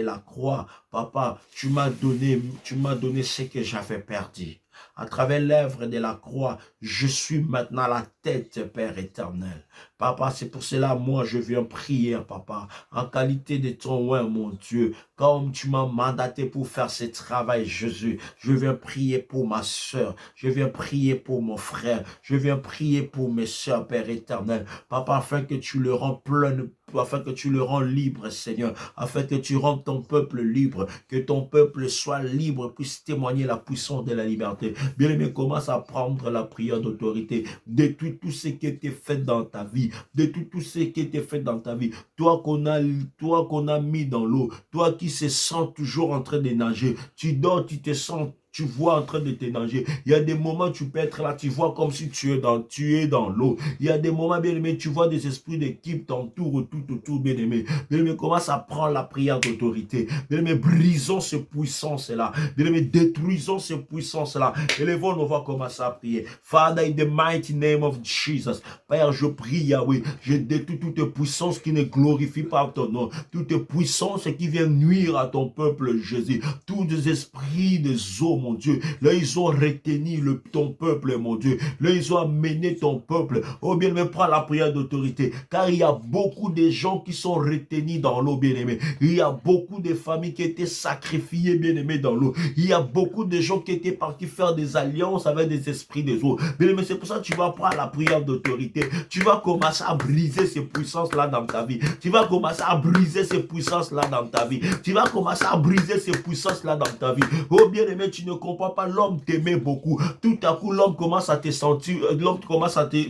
la croix, Papa, tu m'as donné ce que j'avais perdu. À travers l'œuvre de la croix, je suis maintenant la tête, Père éternel. Papa, c'est pour cela, moi, je viens prier, Papa, en qualité de ton oint, mon Dieu, comme tu m'as mandaté pour faire ce travail, Jésus. Je viens prier pour ma soeur, je viens prier pour mon frère, je viens prier pour mes soeurs, Père éternel. Papa, afin que tu le rends plein, afin que tu le rends libre, Seigneur, afin que tu rendes ton peuple libre, que ton peuple soit libre, puisse témoigner la puissance de la liberté. Bien-aimé, commence à prendre la prière d'autorité. Détruis tout ce qui était fait dans ta vie. Détruis tout ce qui était fait dans ta vie. Toi qu'on a mis dans l'eau. Toi qui se sens toujours en train de nager. Tu dors, tu te sens, tu vois en train de te nager. Il y a des moments où tu peux être là, tu vois comme si tu es dans l'eau. Il y a des moments, bien aimé, tu vois des esprits d'équipe t'entourent tout autour, bien aimé. Bien aimé, commence à prendre la prière d'autorité. Bien aimé, brisons ces puissances-là. Bien aimé, détruisons ces puissances-là. Élevons nos voix, commencer à prier. Father, in the mighty name of Jesus. Père, je prie, Yahweh. Je détruis toute puissance qui ne glorifie pas ton nom. Toute puissance qui vient nuire à ton peuple, Jésus. Tous les esprits des eaux, mon Dieu. Là, ils ont retenu ton peuple, mon Dieu. Là, ils ont amené ton peuple. Oh, bien-aimé, prends la prière d'autorité. Car il y a beaucoup de gens qui sont retenus dans l'eau, bien-aimé. Il y a beaucoup de familles qui étaient sacrifiées, bien-aimé, dans l'eau. Il y a beaucoup de gens qui étaient partis faire des alliances avec des esprits des eaux. Bien-aimé, c'est pour ça que tu vas prendre la prière d'autorité. Tu vas commencer à briser ces puissances-là dans ta vie. Tu vas commencer à briser ces puissances-là dans ta vie. Tu vas commencer à briser ces puissances-là dans ta vie. Oh, bien-aimé, tu ne comprends pas, l'homme t'aimait beaucoup. Tout à coup, l'homme commence à te sentir,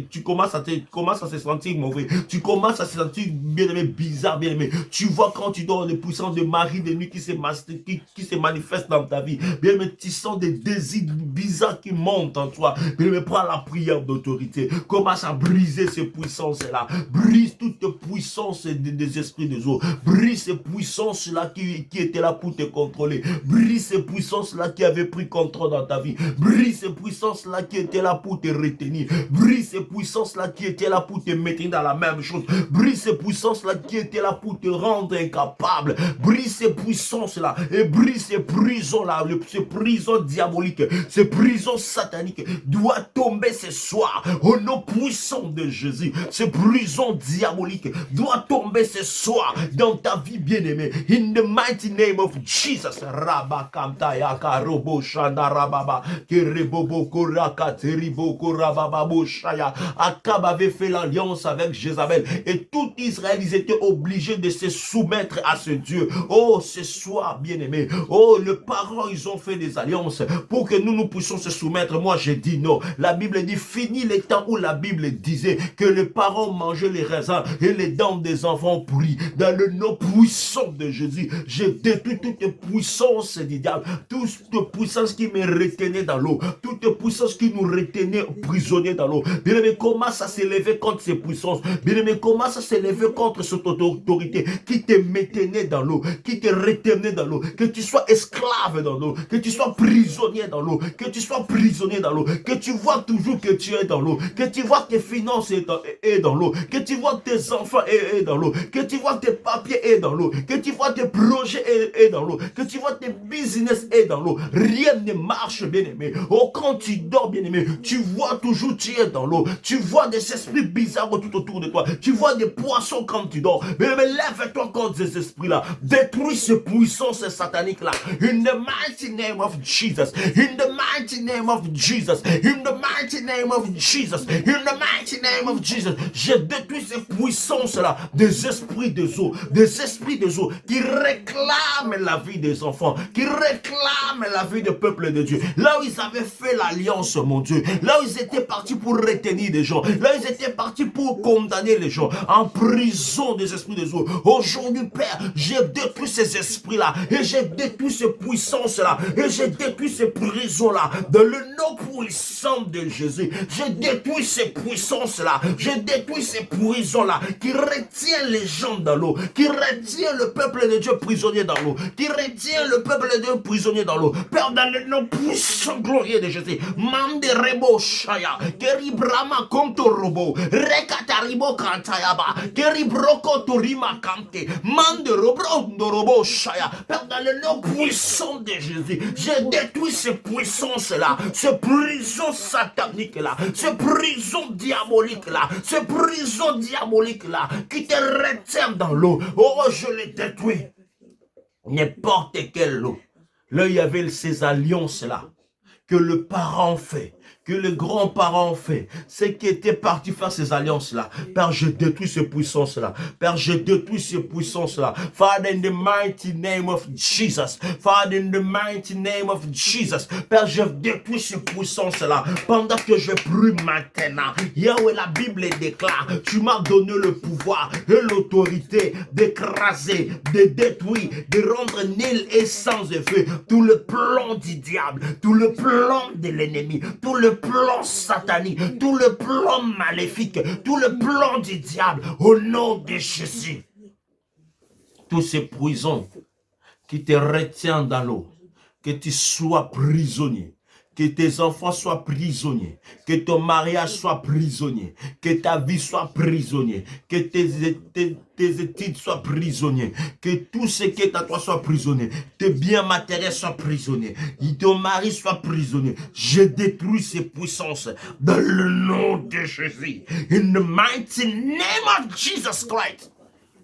tu commences à se sentir mauvais. Tu commences à se sentir, bien-aimé, bizarre, bien-aimé. Tu vois quand tu dors les puissances de Marie de nuit qui se manifestent dans ta vie. Bien-aimé, tu sens des désirs bizarres qui montent en toi. Bien-aimé, prends la prière d'autorité. Commence à briser ces puissances-là. Brise toute puissances des esprits des eaux. Brise ces puissances-là qui étaient là pour te contrôler. Brise ces puissances-là qui avaient pris contrôle dans ta vie. Brise ces puissances-là qui étaient là pour te retenir. Brise ces puissances-là qui étaient là pour te mettre dans la même chose. Brise ces puissances-là qui étaient là pour te rendre incapable. Brise ces puissances-là et brise ces prisons-là, ces prisons diaboliques, ces prisons sataniques doivent tomber ce soir au nom puissant de Jésus. Ces prisons diaboliques doivent tomber ce soir dans ta vie bien-aimée. In the mighty name of Jesus. Rabakanta yaka robo shanda rababa kerebobo koraka teribo korababa boshaya. Akab avait fait l'alliance avec Jézabel et tout Israël, ils étaient obligés de se soumettre à ce Dieu. Oh, ce soir, bien-aimé. Oh, les parents, ils ont fait des alliances pour que nous puissions se soumettre. Moi, j'ai dit non. La Bible dit, fini les temps où la Bible disait que les parents mangeaient les raisins et les dents des enfants pourris. Dans le nom puissant de Jésus, j'ai détruit toute puissance du diable, toute puissance qui me retenait dans l'eau, toute puissance qui nous retenait prisonniers dans l'eau. Bien-aimé, commence à s'élever contre ces puissances. Bien-aimé, commence à s'élever contre cette autorité qui te maintenait dans l'eau, qui te retenait dans l'eau, que tu sois esclave dans l'eau, que tu sois prisonnier dans l'eau, que tu sois prisonnier dans l'eau, que tu vois toujours que tu es dans l'eau, que tu vois tes finances est dans l'eau, que tu vois tes enfants est dans l'eau, que tu vois tes papiers est dans l'eau, que tu vois tes projets est dans l'eau, que tu vois tes business est dans l'eau. Rien ne marche, bien-aimé. Oh, quand tu dors, bien-aimé, tu vois toujours tu es dans l'eau. Tu vois des esprits bizarres tout autour de toi. Tu vois des poissons quand tu dors. Bien-aimé, lève-toi contre ces esprits-là. Détruis ces puissances sataniques-là. In the mighty name of Jesus. In the mighty name of Jesus. In the mighty name of Jesus. In the mighty name of Jesus. J'ai détruit ces puissances-là. Des esprits des eaux. Des esprits des eaux qui réclament la vie des enfants. Qui réclament la vie du peuple de Dieu. Là où ils avaient fait l'alliance, mon Dieu. Là où ils étaient partis pour retenir des gens. Là où ils étaient partis pour condamner les gens. En prison des esprits des eaux. Aujourd'hui, Père, j'ai détruit ces esprits-là. Et j'ai détruit ces puissances-là. Et j'ai détruit ces prisons-là. Dans le nom puissant de Jésus. J'ai détruit ces puissances-là. J'ai détruit ces prisons-là. Qui retiennent les gens dans l'eau. Qui retiennent le peuple de Dieu prisonnier dans l'eau. Qui retiennent le peuple de Dieu prisonnier dans l'eau. Père, dans le nom puissant glorieux de Jésus. Mande rebo shaya. Keri brama konto robo. Rekataribo kantayaba. Keri broko torima kante. Mande robo shaya. Père, dans le nom puissant de Jésus. J'ai détruit ces puissances-là. Ces prisons sataniques-là. Ces prisons diaboliques-là. Ces prisons diaboliques-là. Qui te retiennent dans l'eau. Oh, je les détruis. N'importe quelle eau. Là, il y avait ces alliances-là que le parent fait, que les grands-parents ont fait, c'est qui étaient partis faire ces alliances-là. Père, je détruis ces puissances-là. Père, je détruis ces puissances-là. Father, in the mighty name of Jesus. Father, in the mighty name of Jesus. Père, je détruis ces puissances-là. Pendant que je prie maintenant. Yahweh, la Bible déclare, tu m'as donné le pouvoir et l'autorité d'écraser, de détruire, de rendre nul et sans effet tout le plan du diable, tout le plan de l'ennemi, tout le plan satanique, tout le plan maléfique, tout le plan du diable, au nom de Jésus. Tous ces prisons qui te retiennent dans l'eau, que tu sois prisonnier, que tes enfants soient prisonniers, que ton mariage soit prisonnier, que ta vie soit prisonnier, que tes études soient prisonniers, que tout ce qui est à toi soit prisonnier, tes biens matériels soient prisonniers, ton mari soit prisonnier. Je détruis ces puissances dans le nom de Jésus. In the mighty name of Jesus Christ.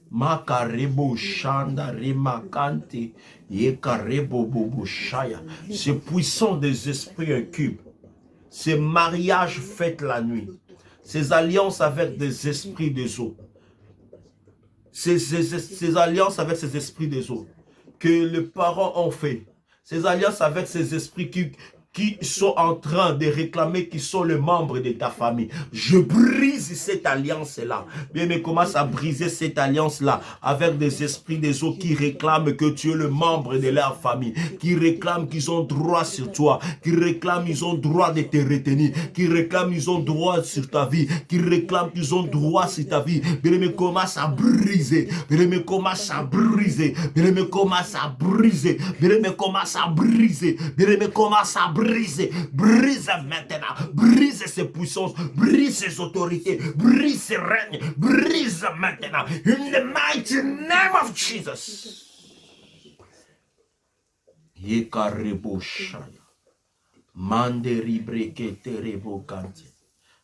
Makarebo shanda remakante yekarebo bobo shaya. C'est puissant des esprits incubes. Ces mariages faits la nuit. Ces alliances avec des esprits des eaux. Ces alliances avec ces esprits des eaux que les parents ont fait. Ces alliances avec ces esprits qui sont en train de réclamer qui sont les membres de ta famille. Je brise cette alliance-là. Bien, mais commence à briser cette alliance-là avec des esprits des eaux qui réclament que tu es le membre de leur famille, qui réclament qu'ils ont droit sur toi, qui réclament qu'ils ont droit de te retenir, qui réclament qu'ils ont droit sur ta vie, qui réclament qu'ils ont droit sur ta vie. Bien, mais commence à briser. Bien, mais commence à briser. Bien, mais commence à briser. Bien, mais commence à briser. Bien, mais commence à briser. Brise maintenant. Brise ses puissances. Brise ses autorités. Brise ses règnes. Brise maintenant. In the mighty name of Jesus.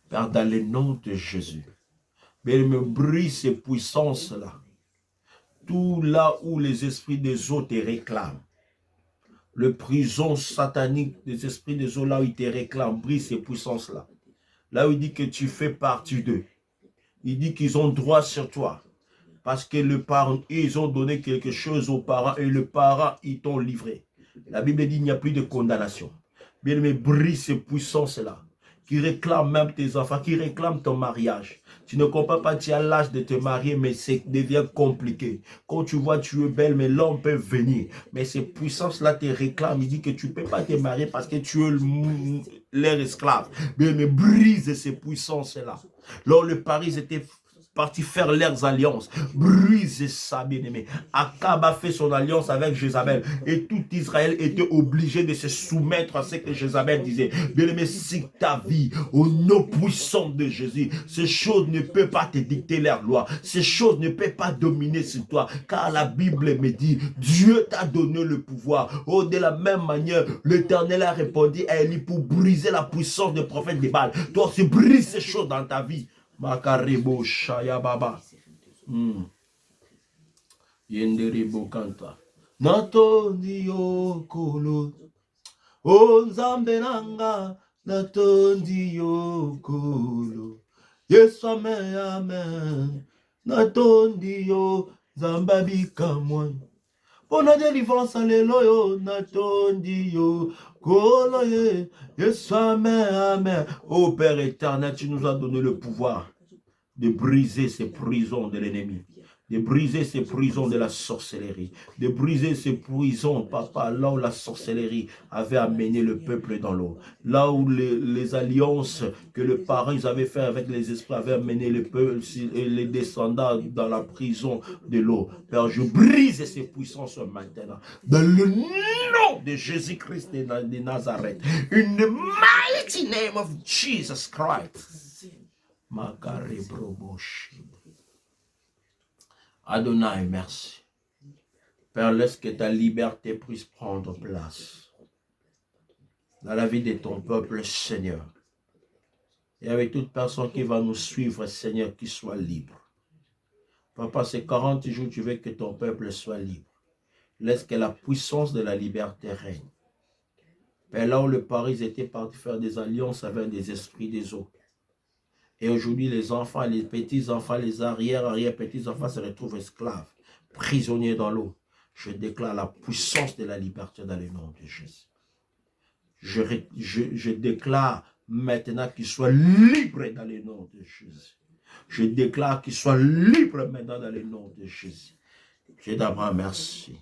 Père, dans le nom de Jésus, mais me brise ces puissances-là. Tout là où les esprits des eaux te réclament. Le prison satanique des esprits des eaux, là où ils te réclament, brise ces puissances-là. Là où il dit que tu fais partie d'eux. Il dit qu'ils ont droit sur toi. Parce que le parent, ils ont donné quelque chose aux parents et le parent, ils t'ont livré. La Bible dit qu'il n'y a plus de condamnation. Bien, mais brise ces puissances-là, qui réclament même tes enfants, qui réclament ton mariage. Tu ne comprends pas, tu as l'âge de te marier, mais ça devient compliqué. Quand tu vois, tu es belle, mais l'homme peut venir. Mais ces puissances-là te réclament. Il dit que tu ne peux pas te marier parce que tu es leur esclave. Bien, mais brise ces puissances-là. Lors le Paris était parti faire leurs alliances. Brise ça, bien-aimé. Akab a fait son alliance avec Jézabel. Et tout Israël était obligé de se soumettre à ce que Jézabel disait. Bien-aimé, si ta vie, au nom puissant de Jésus, ces choses ne peuvent pas te dicter leur loi. Ces choses ne peuvent pas dominer sur toi. Car la Bible me dit, Dieu t'a donné le pouvoir. Oh, de la même manière, l'Éternel a répondu à Élie pour briser la puissance des prophètes de Baal. Toi aussi, brise ces choses dans ta vie. Makarebo Shaya Baba. Yenderebo Kanta. Natondi Yokolo. O Nzambe Nanga. Natondi Yokolo. Yesu Amen Amen. Natondi Yo. Zambabi Kamwan. Pour la délivrance, alléluia. Natondi Yo. Kolo Yesu Amen Amen. Ô Père éternel, tu nous as donné le pouvoir de briser ces prisons de l'ennemi, de briser ces prisons de la sorcellerie, de briser ces prisons, papa, là où la sorcellerie avait amené le peuple dans l'eau, là où les alliances que les parents avaient fait avec les esprits avaient amené le peuple et les descendants dans la prison de l'eau. Père, je brise ces puissances maintenant, dans le nom de Jésus-Christ de Nazareth, in the mighty name of Jesus Christ. Adonai, merci. Père, laisse que ta liberté puisse prendre place dans la vie de ton peuple, Seigneur. Et avec toute personne qui va nous suivre, Seigneur, qui soit libre. Papa, ces 40 jours, tu veux que ton peuple soit libre. Laisse que la puissance de la liberté règne. Père, là où le Paris était parti faire des alliances avec des esprits des eaux. Et aujourd'hui, les enfants, les petits-enfants, les arrière-petits-enfants se retrouvent esclaves, prisonniers dans l'eau. Je déclare la puissance de la liberté dans le nom de Jésus. Je déclare maintenant qu'ils soient libres dans le nom de Jésus. Je déclare qu'ils soient libres maintenant dans le nom de Jésus. Dieu d'Abraham, merci.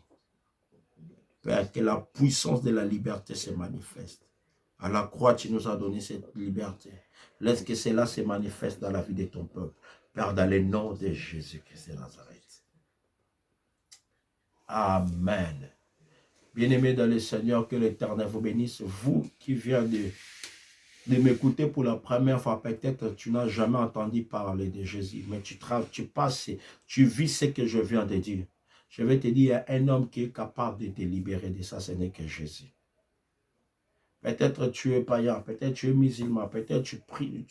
Père, que la puissance de la liberté se manifeste. À la croix, tu nous as donné cette liberté. Laisse que cela se manifeste dans la vie de ton peuple. Père, dans le nom de Jésus-Christ de Nazareth. Amen. Bien-aimés dans le Seigneur, que l'Éternel vous bénisse. Vous qui venez de m'écouter pour la première fois, peut-être tu n'as jamais entendu parler de Jésus, mais tu passes, tu vis ce que je viens de dire. Je vais te dire, il y a un homme qui est capable de te libérer de ça, ce n'est que Jésus. Peut-être tu es païen, peut-être tu es musulman, peut-être tu pries,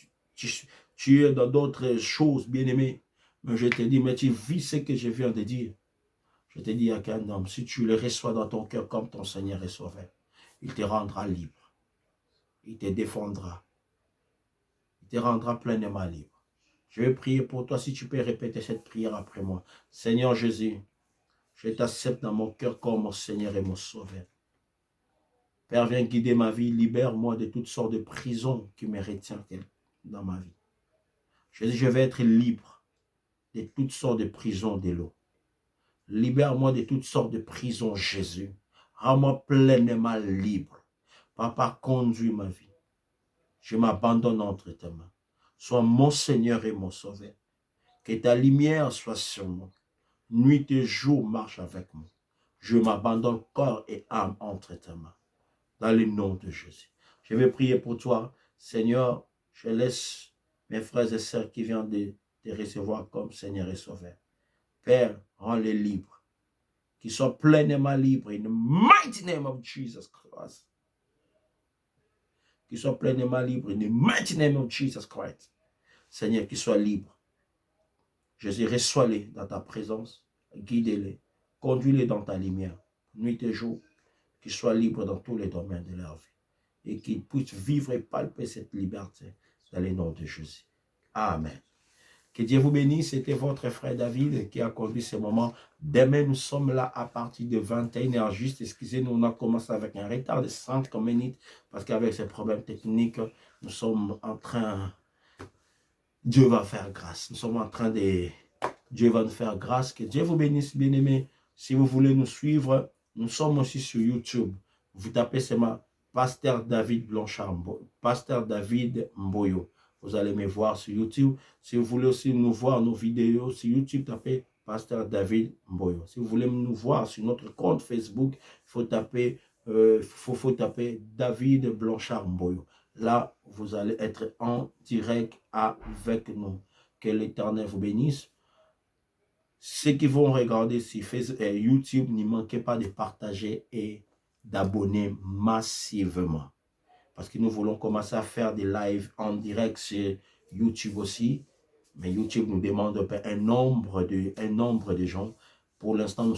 tu es dans d'autres choses, bien-aimé. Mais je te dis, mais tu vis ce que je viens de dire. Je te dis à qu'un homme, si tu le reçois dans ton cœur comme ton Seigneur recevait, il te rendra libre. Il te défendra. Il te rendra pleinement libre. Je vais prier pour toi, si tu peux répéter cette prière après moi. Seigneur Jésus, je t'accepte dans mon cœur comme mon Seigneur et mon Sauveur. Père, viens guider ma vie, libère-moi de toutes sortes de prisons qui me retiennent dans ma vie. Je dis, je vais être libre de toutes sortes de prisons de l'eau. Libère-moi de toutes sortes de prisons, Jésus. Rends-moi pleinement libre. Papa, conduis ma vie. Je m'abandonne entre tes mains. Sois mon Seigneur et mon Sauveur. Que ta lumière soit sur moi. Nuit et jour marche avec moi. Je m'abandonne corps et âme entre tes mains. Dans le nom de Jésus. Je vais prier pour toi. Seigneur, je laisse mes frères et sœurs qui viennent de te recevoir comme Seigneur et Sauveur. Père, rends-les libres. Qu'ils soient pleinement libres. In the mighty name of Jesus Christ. Qu'ils soient pleinement libres. In the mighty name of Jesus Christ. Seigneur, qu'ils soient libres. Jésus, reçois-les dans ta présence. Guide-les. Conduis-les dans ta lumière. Nuit et jour. Qu'ils soient libres dans tous les domaines de leur vie. Et qu'ils puissent vivre et palper cette liberté dans le nom de Jésus. Amen. Que Dieu vous bénisse. C'était votre frère David qui a conduit ce moment. Demain, nous sommes là à partir de 21h juste. Excusez-nous, on a commencé avec un retard de 5 minutes parce qu'avec ces problèmes techniques, nous sommes en train... Dieu va faire grâce. Nous sommes en train de... Dieu va nous faire grâce. Que Dieu vous bénisse, bien-aimés. Si vous voulez nous suivre, nous sommes aussi sur YouTube. Vous tapez seulement Pasteur David Blanchard, Pasteur David Mboyo. Vous allez me voir sur YouTube. Si vous voulez aussi nous voir nos vidéos sur YouTube, tapez Pasteur David Mboyo. Si vous voulez nous voir sur notre compte Facebook, il faut taper, taper David Blanchard Mboyo. Là, vous allez être en direct avec nous. Que l'Éternel vous bénisse. Ceux qui vont regarder sur Facebook et YouTube, n'y manquez pas de partager et d'abonner massivement. Parce que nous voulons commencer à faire des lives en direct sur YouTube aussi. Mais YouTube nous demande un nombre de gens. Pour l'instant,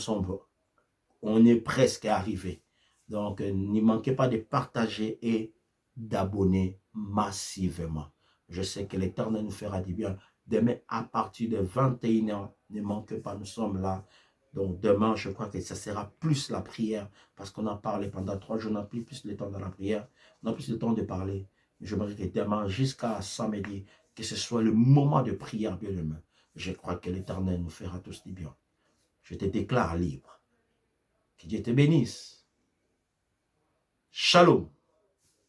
on est presque arrivé. Donc, n'y manquez pas de partager et d'abonner massivement. Je sais que l'Éternel nous fera du bien. Demain, à partir de 21h, ne manquez pas, nous sommes là. Donc, demain, je crois que ça sera plus la prière. Parce qu'on a parlé pendant 3 jours, on n'a plus le temps de la prière. On n'a plus le temps de parler. J'aimerais que demain, jusqu'à samedi, que ce soit le moment de prière, bien aimé. Je crois que l'Éternel nous fera tous du bien. Je te déclare libre. Que Dieu te bénisse. Shalom.